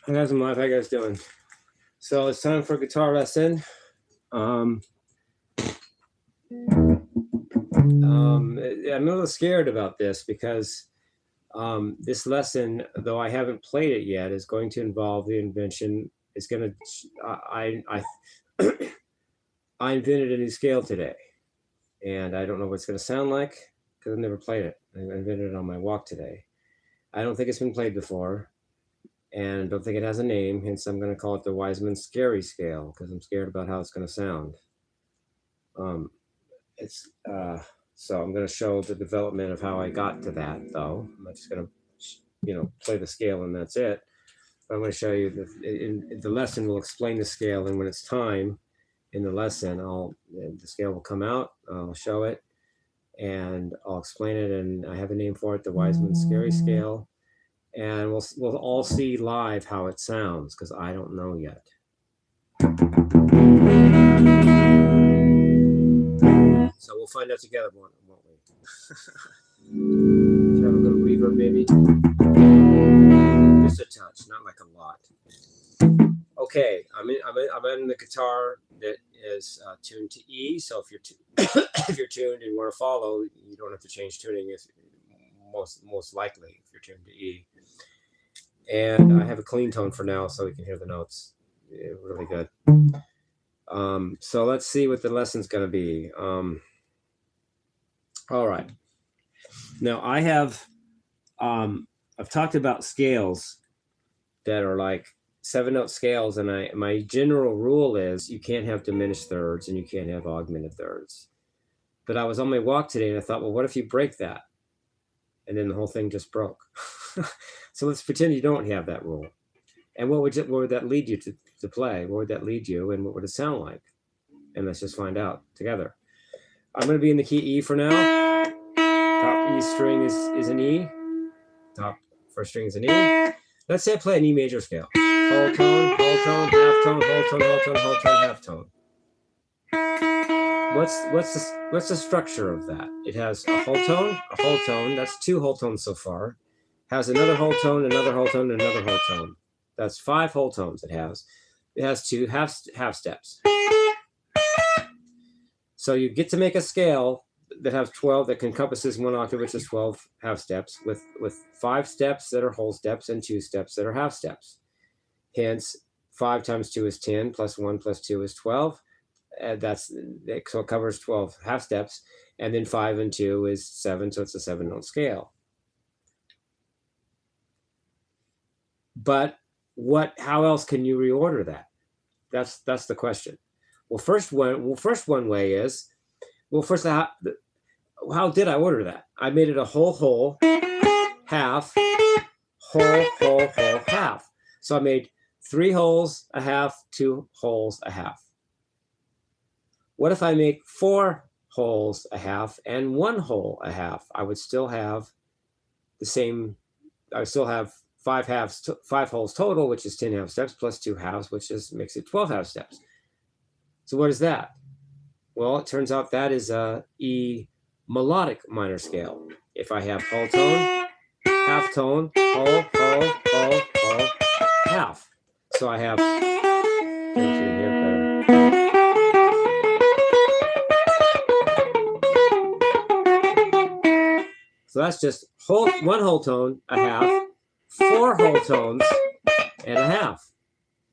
Hi guys, I'm live. How you guys doing? So it's time for a guitar lesson. I'm a little scared about this because this lesson, though I haven't played it yet, is going to involve the invention. It's going to I I invented a new scale today, and I don't know what it's going to sound like because I've never played it. I invented it on my walk today. I don't think it's been played before. And don't think it has a name, hence I'm going to call it the Wiseman Scary Scale because I'm scared about how it's going to sound. So I'm going to show the development of how I got to that, though. I'm not just going to, play the scale and that's it. But I'm going to show you the lesson will explain the scale, and when it's time in the lesson, the scale will come out. I'll show it, and I'll explain it, and I have a name for it, the Wiseman Scary Scale. And we'll all see live how it sounds because I don't know yet. So we'll find out together, won't we? Should I have a little reverb, maybe? Just a touch, not like a lot. Okay, I'm in the guitar that is tuned to E. So if you're tuned and want to follow, you don't have to change tuning. If most likely if you're tuned to E. And I have a clean tone for now so we can hear the notes really good. So let's see what the lesson's going to be. All right. Now I've talked about scales that are like 7-note scales, and my general rule is you can't have diminished thirds and you can't have augmented thirds. But I was on my walk today and I thought, well, what if you break that? And then the whole thing just broke. So let's pretend you don't have that rule. And what would that lead you to play? Where would that lead you, and what would it sound like? And let's just find out together. I'm going to be in the key E for now. Top E string is an E. Top first string is an E. Let's say I play an E major scale. Whole tone, half tone, whole tone, whole tone, half tone. What's the structure of that? It has a whole tone. That's 2 whole tones so far. Has another whole tone, another whole tone, another whole tone. That's 5 whole tones. It has 2 half steps. So you get to make a scale that has 12 that encompasses 1 octave, which is 12 half steps, with 5 steps that are whole steps and 2 steps that are half steps. Hence, 5 times 2 is 10, plus 1 plus 2 is 12. So it covers 12 half steps, and then 5 and 2 is 7, so it's a 7-note scale. But how else can you reorder that? That's the question. Well, first one way is, how did I order that? I made it a whole, half, whole, half. So I made 3 wholes, a half, 2 wholes, a half. What if I make 4 wholes, a half, and 1 whole, a half? I would still have the same. I would still have 5 wholes total, which is 10 half steps, plus 2 halves, which makes it 12 half steps. So what is that? Well, it turns out that is a E melodic minor scale. If I have whole tone, half tone, whole, half. So I have. So that's just 1 whole tone, a half, 4 whole tones, and a half.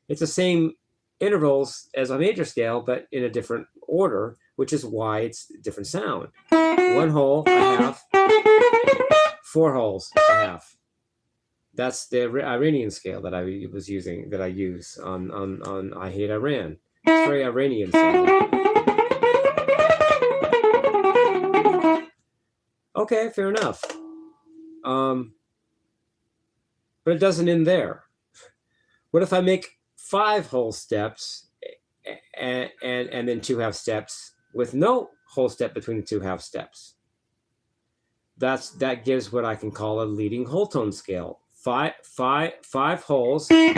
It's the same intervals as a major scale, but in a different order, which is why it's a different sound. 1 whole, a half, 4 wholes, a half. That's the Iranian scale that I use on I Hate Iran. It's very Iranian sound. Okay, fair enough. But it doesn't end there. What if I make 5 whole steps and then 2 half steps with no whole step between the 2 half steps? That gives what I can call a leading whole tone scale. 5 wholes and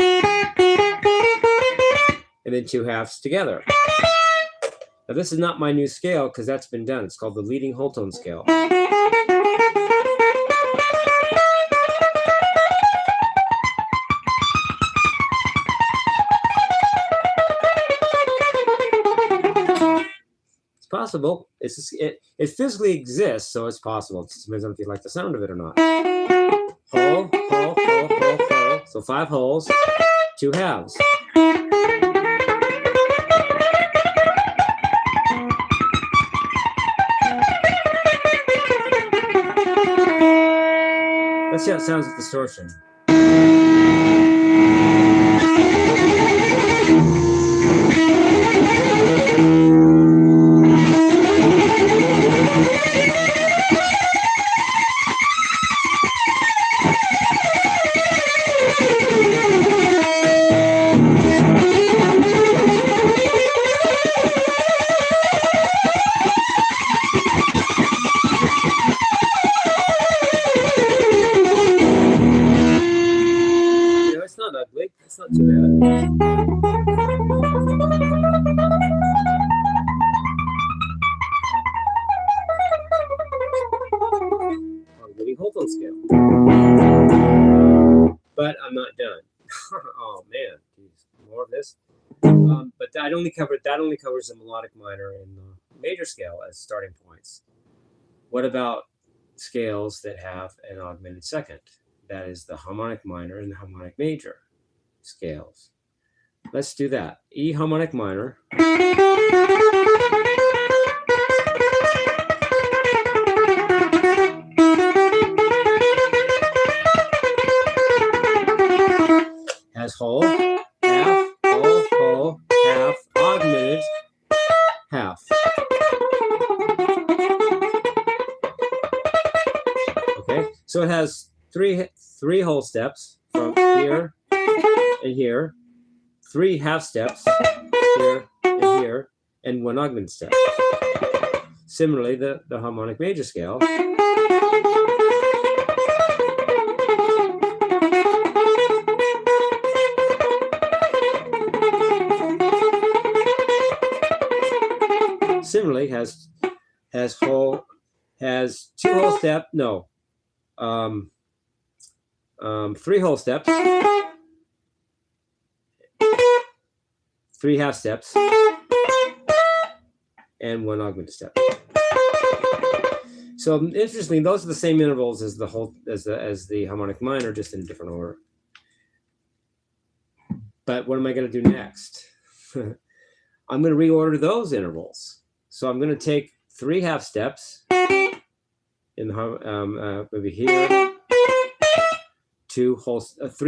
then 2 halves together. Now this is not my new scale because that's been done. It's called the leading whole tone scale. possible. It physically exists, so it's possible. It just depends on if you like the sound of it or not. Hole, hole, hole, hole, hole. So 5 holes, 2 halves. Let's see how it sounds with distortion. It's not too bad. I'm getting Holton scale. But I'm not done. Oh man, geez, more of this. But that only covers the melodic minor and the major scale as starting points. What about scales that have an augmented second? That is the harmonic minor and the harmonic major scales. Let's do that. E harmonic minor. Has whole, half, whole, half, augmented, half. Okay, so it has three whole steps from here and here, 3 half steps here and here, and 1 augmented step. Similarly, the harmonic major scale similarly has 2 whole step, 3 whole steps, 3 half steps, and 1 augmented step. So interestingly, those are the same intervals as the harmonic minor, just in a different order. But what am I going to do next? I'm going to reorder those intervals. So I'm going to take 3 half steps in the maybe here, 3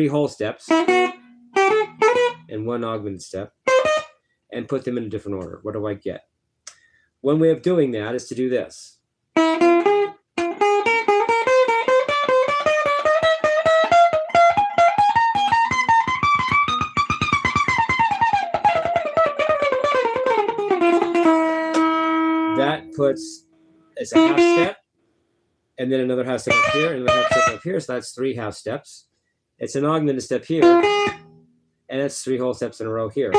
whole steps, and 1 augmented step, and put them in a different order. What do I get? One way of doing that is to do this. That puts, it's a half step, and then another half step up here, and another half step up here, so that's 3 half steps. It's an augmented step here, and it's 3 whole steps in a row here.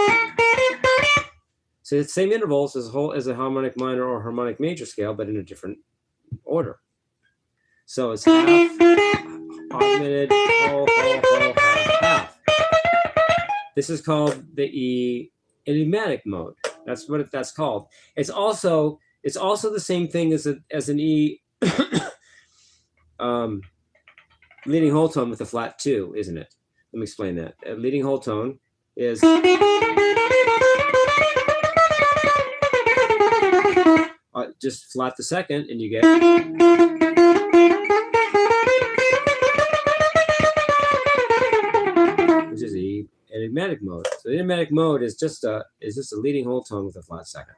So it's the same intervals as a harmonic minor or harmonic major scale, but in a different order. So it's half, augmented, whole, half. This is called the enigmatic mode. That's what that's called. It's also the same thing as an E leading whole tone with a flat 2, isn't it? Let me explain that. A leading whole tone is just flat the second, and you get which is the enigmatic mode. So the enigmatic mode is just a leading whole tone with a flat second.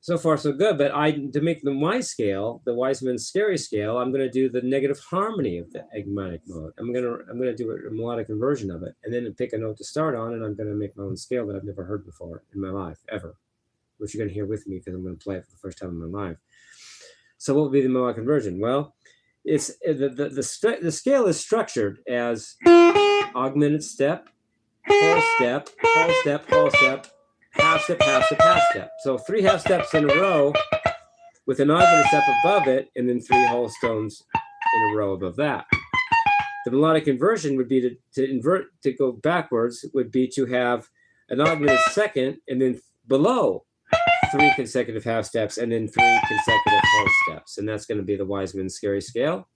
So far, so good. But to make my scale, the Wiseman scary scale, I'm going to do the negative harmony of the enigmatic mode. I'm going to do a melodic inversion of it, and then pick a note to start on, and I'm going to make my own scale that I've never heard before in my life ever, which you're going to hear with me because I'm going to play it for the first time in my life. So what would be the melodic inversion? Well, it's the scale is structured as augmented step, whole step, whole step, whole step, half step, half step, half step. So 3 half steps in a row with an augmented step above it, and then 3 whole stones in a row above that. The melodic inversion would be to go backwards, would be to have an augmented second and then below 3 consecutive half steps and then 3 consecutive whole steps. And that's going to be the Wiseman scary scale.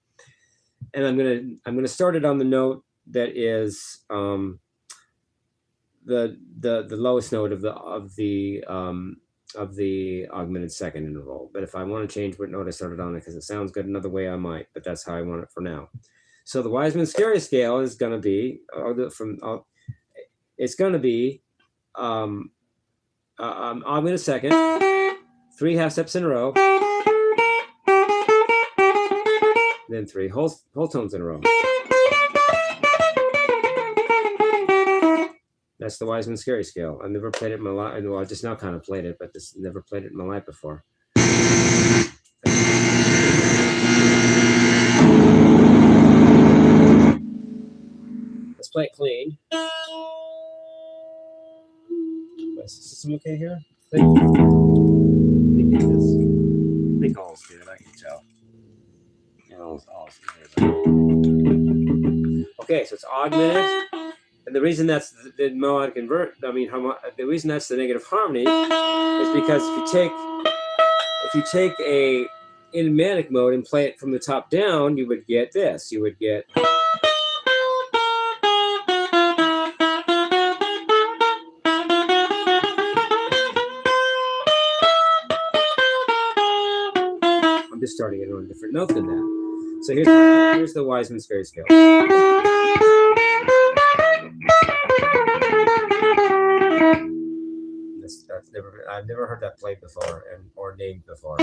And I'm gonna start it on the note that is the lowest note of the augmented second interval. But if I want to change what note I started on it because it sounds good another way, I might. But that's how I want it for now. So the Wiseman scary scale is going to be augmented second, 3 half steps in a row, then 3 whole tones in a row. That's the Wiseman scary scale. I've never played it in my life. Well, I just now kind of played it, but never played it in my life before. Let's play it clean. Is the system okay here? I think it is. I think all's good. I can tell. All's good. Okay, so it's augmented. And the reason that's the melodic the reason that's the negative harmony is because if you take a enigmatic mode and play it from the top down, you would get this. You would get I'm just starting it on a different note than that. So here's the Wiseman scary scale. I've never heard that played before or named before.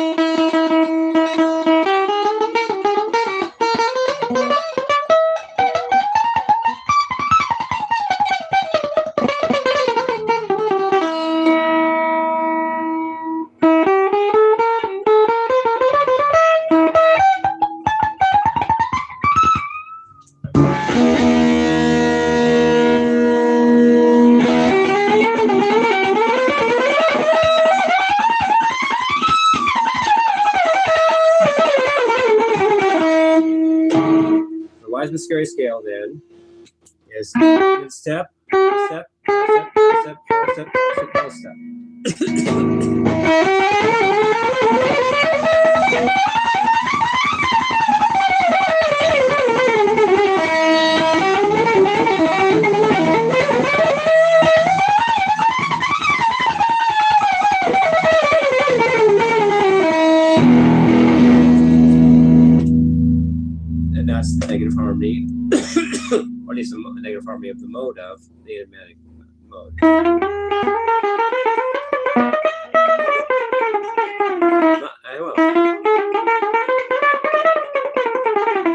The scary scale then is step, step, step, step, step, step, step. And that's the negative harmony, or at least the negative harmony of the mode of the enigmatic mode.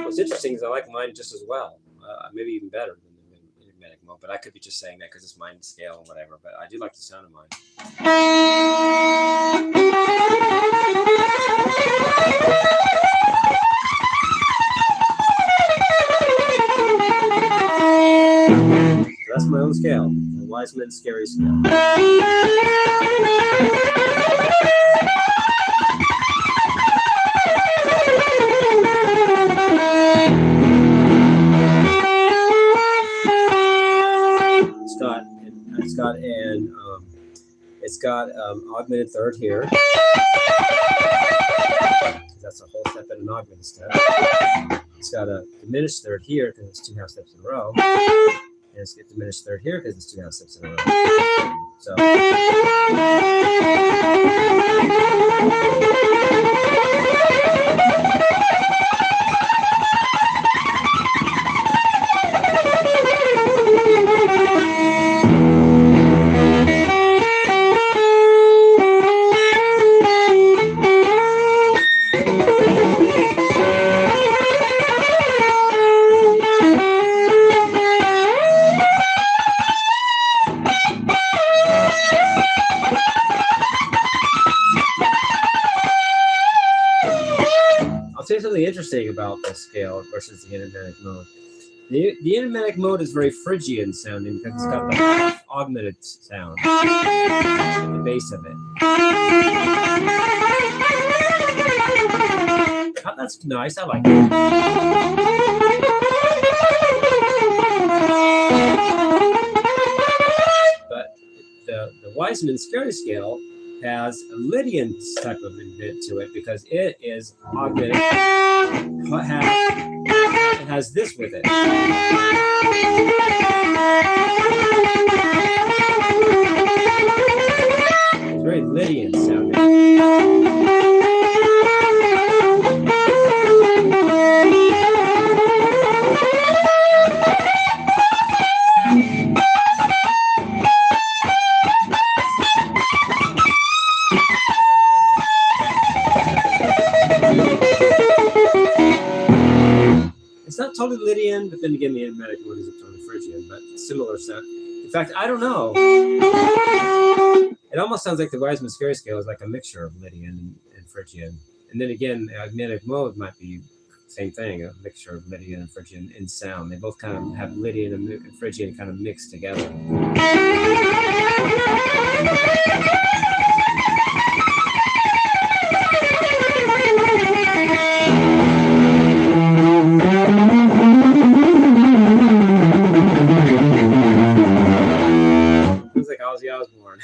What's interesting is I like mine just as well, maybe even better than the enigmatic mode, but I could be just saying that because it's mine scale and whatever, but I do like the sound of mine. That's my own scale, the Wiseman scary scale. It's got augmented third here. That's a whole step and an augmented step. It's got a diminished third here because it's 2 half steps in a row. And it's got diminished third here because it's 2 half steps in a row. So. Say something interesting about this scale versus the enigmatic mode. The enigmatic mode is very Phrygian sounding because it's got the half augmented sound at the base of it. Oh, that's nice. I like it. But the Wiseman scary scale has a Lydian type of invent to it because it is augmented. It has this with it. It's very Lydian sounding. It's not totally Lydian, but then again, the Enigmatic one isn't totally Phrygian, but similar sound. In fact, I don't know. It almost sounds like the Wiseman scary scale is like a mixture of Lydian and Phrygian. And then again, the magnetic mode might be the same thing, a mixture of Lydian and Phrygian in sound. They both kind of have Lydian and Phrygian kind of mixed together. Feels like Ozzy Osbourne.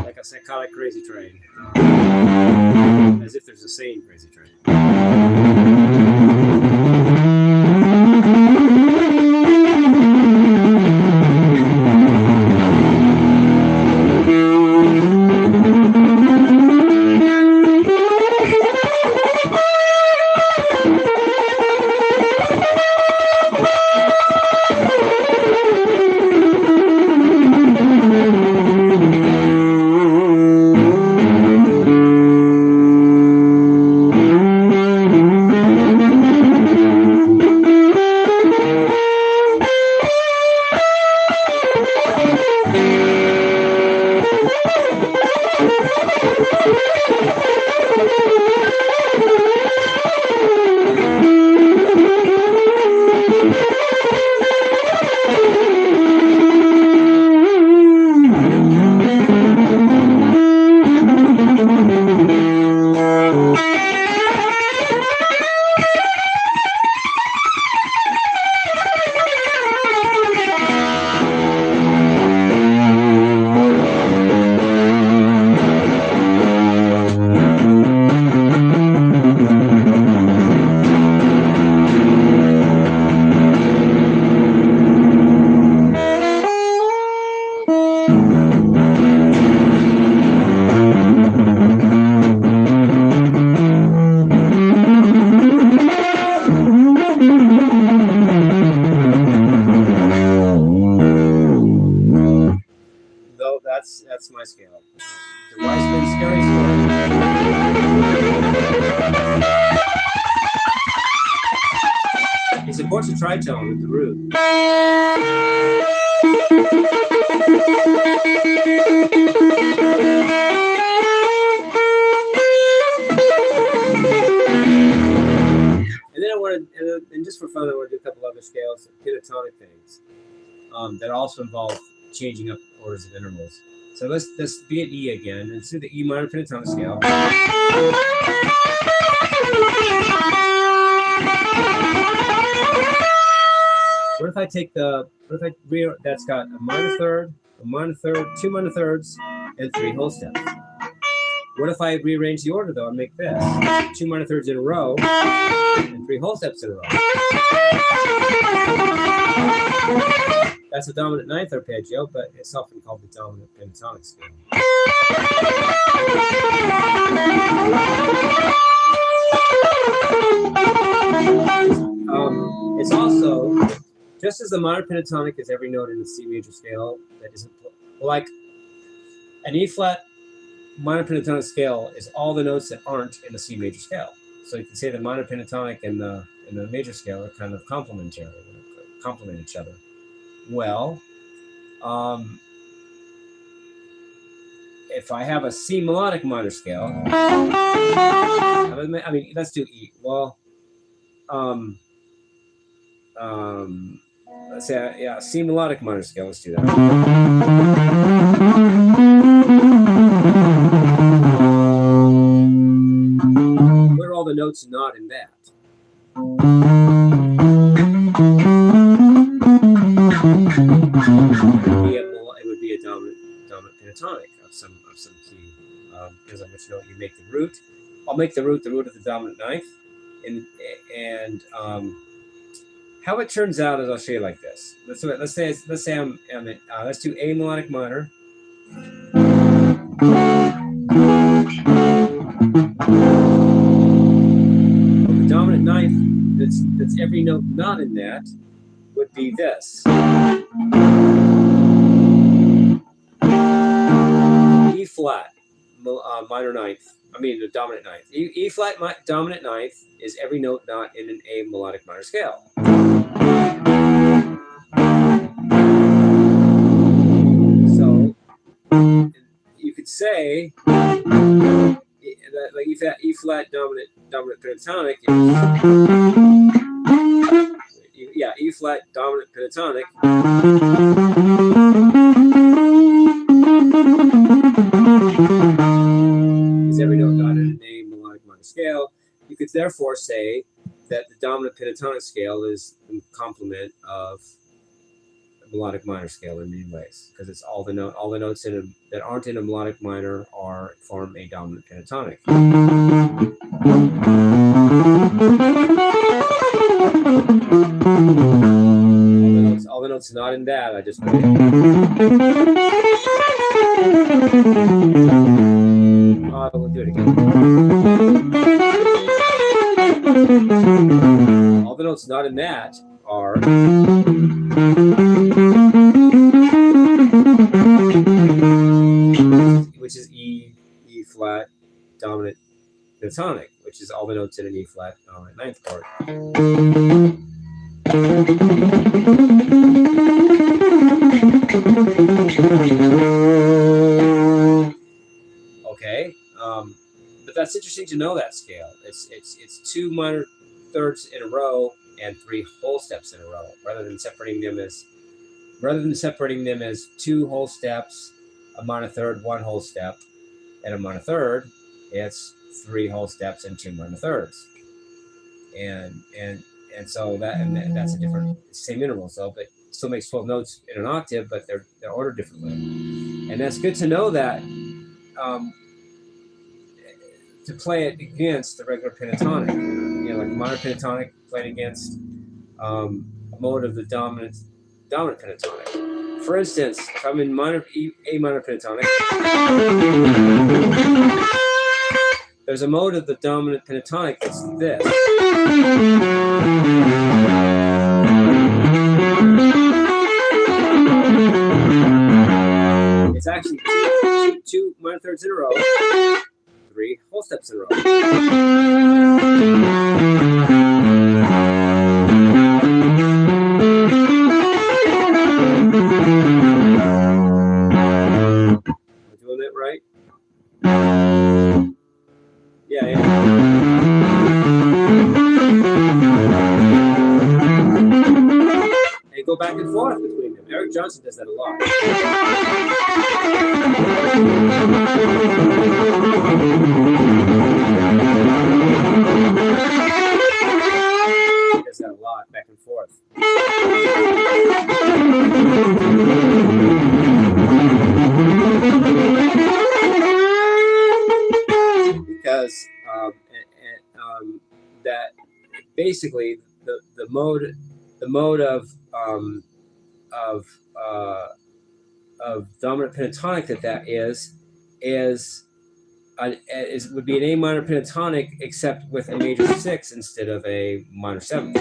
Like a psychotic crazy train. As if there's a sane crazy train. That's my scale. The Wiseman scary scale. It supports a tritone with the root. And then I wanted, and just for fun, I want to do a couple other scales, pentatonic things that also involve changing up orders of intervals. So let's be at E again. Let's do the E minor pentatonic scale. What if I take that's got a minor third, two minor thirds, and 3 whole steps? What if I rearrange the order though and make this 2 minor thirds in a row and 3 whole steps in a row? That's a dominant ninth arpeggio, but it's often called the dominant pentatonic scale. It's also, just as the minor pentatonic is every note in the C major scale that isn't, like an E flat minor pentatonic scale is all the notes that aren't in the C major scale. So you can say the minor pentatonic and the major scale are kind of complementary, complement each other. Well, if I have a C melodic minor scale, I mean, let's do E. Well, let's say, yeah, C melodic minor scale. Let's do that. What are all the notes not in that? It would be a dominant pentatonic of some key. Because I'm going to know you make the root. I'll make the root of the dominant ninth, and how it turns out is I'll show you like this. Let's say I'm in, let's do A melodic minor. Well, the dominant ninth that's every note not in that would be this. E flat minor ninth. I mean the dominant ninth. E flat dominant ninth is every note not in an A melodic minor scale. So you could say that like E flat dominant pentatonic is, yeah, E flat dominant pentatonic is every note not in an A melodic minor scale. You could therefore say that the dominant pentatonic scale is the complement of the melodic minor scale in many ways, because it's all the notes in that aren't in a melodic minor form a dominant pentatonic. All the notes not in that I just put in. We'll do it again. All the notes not in that are which is E flat dominant pentatonic, which is all the notes in an E flat dominant ninth chord. Okay, but that's interesting to know that scale. It's 2 minor thirds in a row and 3 whole steps in a row, rather than separating them as 2 whole steps, a minor third, 1 whole step, and a minor third. It's 3 whole steps and 2 minor thirds, and so that's a different same interval. So, but still makes 12 notes in an octave, but they're ordered differently, and that's good to know that. To play it against the regular pentatonic, like minor pentatonic played against a mode of the dominant pentatonic. For instance, if I'm in A minor pentatonic, there's a mode of the dominant pentatonic that's this. It's actually two minor thirds in a row. 3 whole steps in a row. Am I doing that right? Yeah. And go back and forth between them. Eric Johnson does that a lot. He does that a lot, back and forth. Because that basically the mode of dominant pentatonic that would be an A minor pentatonic, except with a major 6 instead of a minor 7.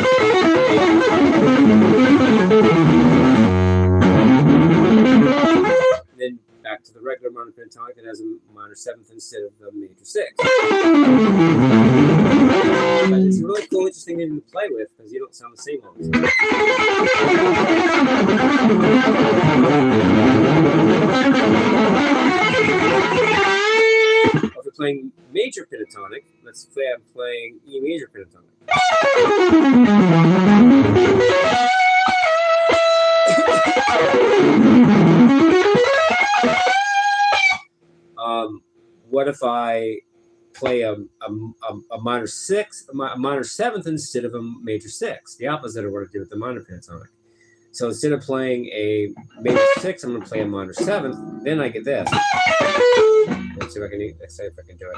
Then back to the regular minor pentatonic that has a minor 7th instead of the major 6. But it's a really cool, interesting thing to play with, because you don't sound the same all the time. If we're playing major pentatonic, let's say I'm playing E major pentatonic. if I play a minor sixth, a minor seventh instead of a major sixth? The opposite of what I do with the minor pentatonic. So instead of playing a major sixth, I'm going to play a minor seventh. Then I get this. Let's see if I can. Let's see if I can do it.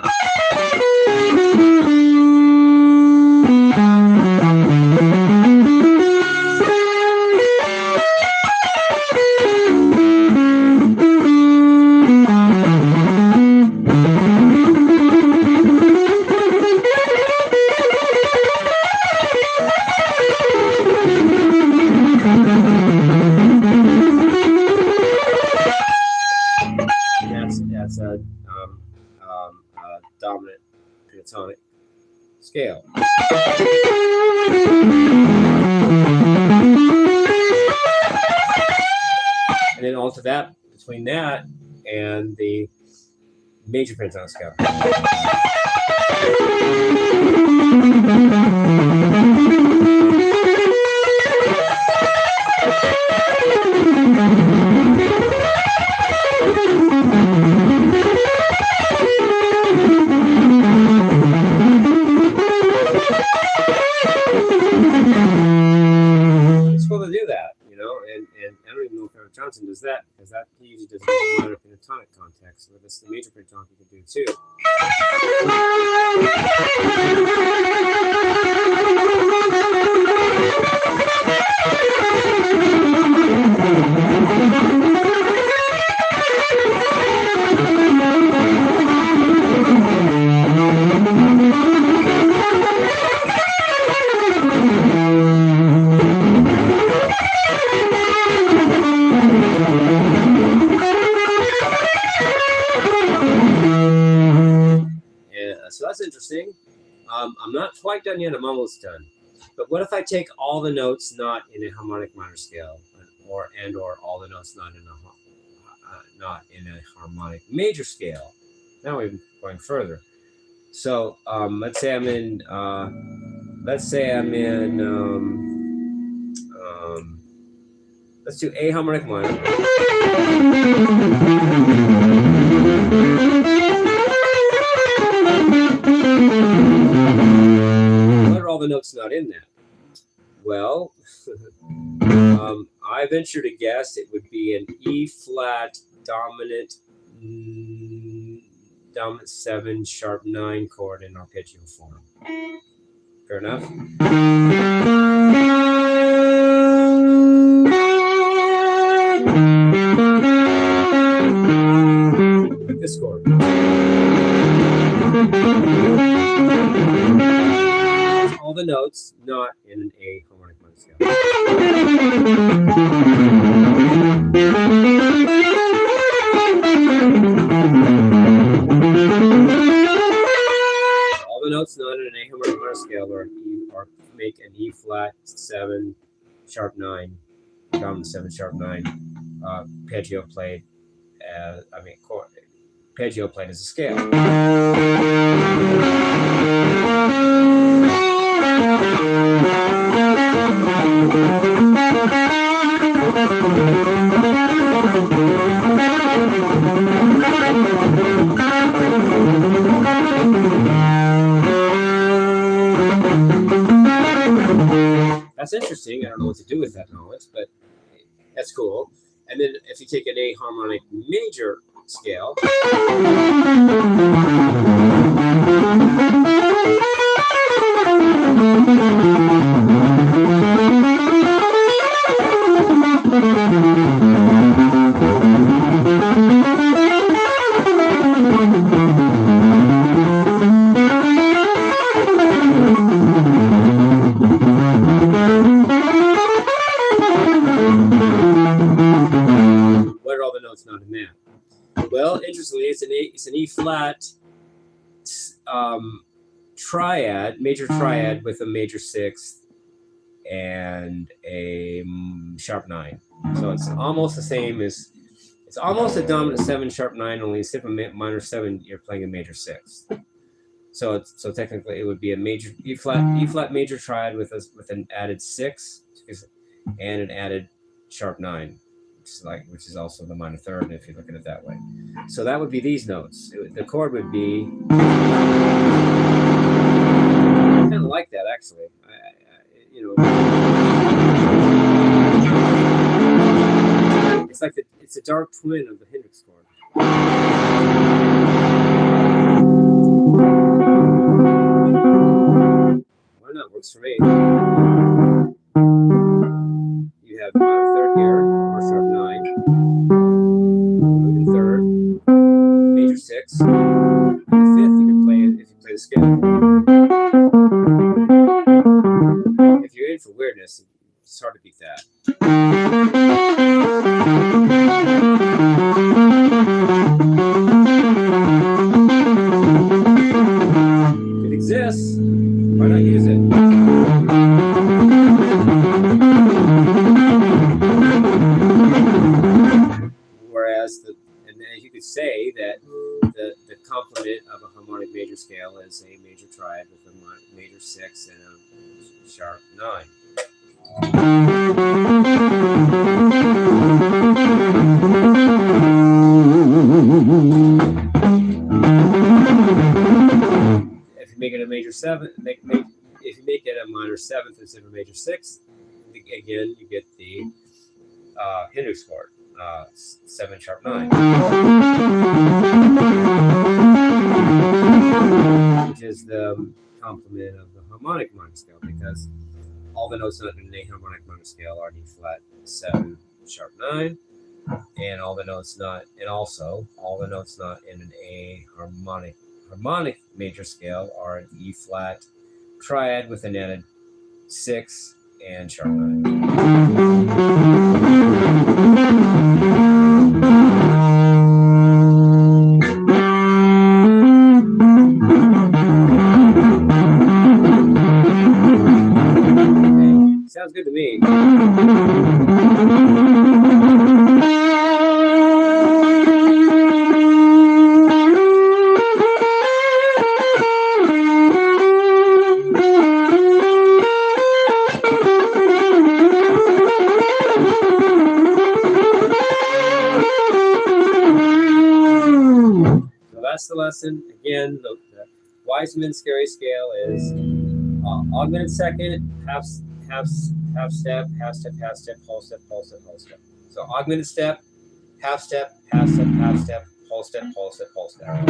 That's a dominant pentatonic scale. And then alter that between that and the major pentatonic scale. It's cool to do that, you know, and I don't even know if Eric Johnson does that, because that he usually does it in the minor pentatonic context, but it's the major pentatonic you can do too. So that's interesting. I'm not quite done yet. I'm almost done. But what if I take all the notes not in a harmonic minor scale, or all the notes not in a harmonic major scale? Now we're going further. So let's say I'm in. Let's do A harmonic minor. What are all the notes not in that? Well, I venture to guess it would be an E flat dominant 7 sharp 9 chord in arpeggio form. Fair enough? This chord. All the notes not in an A harmonic minor scale. All the notes not in an A harmonic minor scale are make an E flat 7 sharp 9, dominant 7 sharp 9, arpeggio played as arpeggio played as a scale. That's interesting. I don't know what to do with that knowledge, but that's cool. And then if you take an A harmonic major scale, what are all the notes not in that? Well, interestingly, it's an E flat triad, major triad with a major sixth and a sharp 9. So it's almost the same as, it's almost a dominant 7 sharp 9, only instead of a minor 7, you're playing a major sixth. So technically it would be a major E flat major triad with an added 6 and an added sharp 9. which is also the minor third if you look at it that way. So that would be these notes. The chord would be kind of like that actually. It's like it's a dark twin of the Hendrix chord. Why not? Works for me. You have minor third here, or sharp 9, moving third, major 6, and the 5th you can play it if you play the scale. If you're in for weirdness, it's hard to beat that. It exists. Why not use it? Whereas and you could say that the complement of a harmonic major scale is a major triad with a major 6 and a sharp 9. If you make it a major 7, if you make it a minor 7th instead of a major 6th, again you get the Hendrix chord, 7 sharp 9, which is the complement of the harmonic minor scale, because all the notes not in an A harmonic minor scale are D flat 7 sharp 9, and all the notes not in an A harmonic major scale are an E flat triad with an added 6 and sharp 9. Okay. Sounds good to me. That's the lesson. Again, the Wiseman scary scale is augmented second, half step, half step, half step, whole step, whole step, whole step. So augmented step, half step, half step, half step, whole step, whole step, whole step.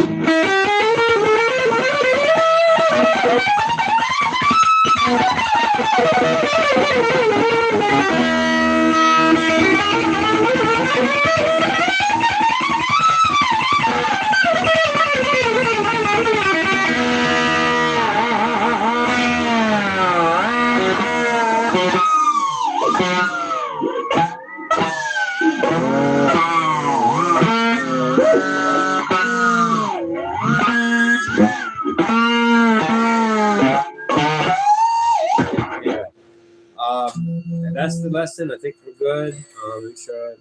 And that's the lesson. I think we're good. Make sure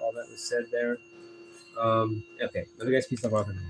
all that was said there. Okay, love you guys. Peace, love, rock and roll.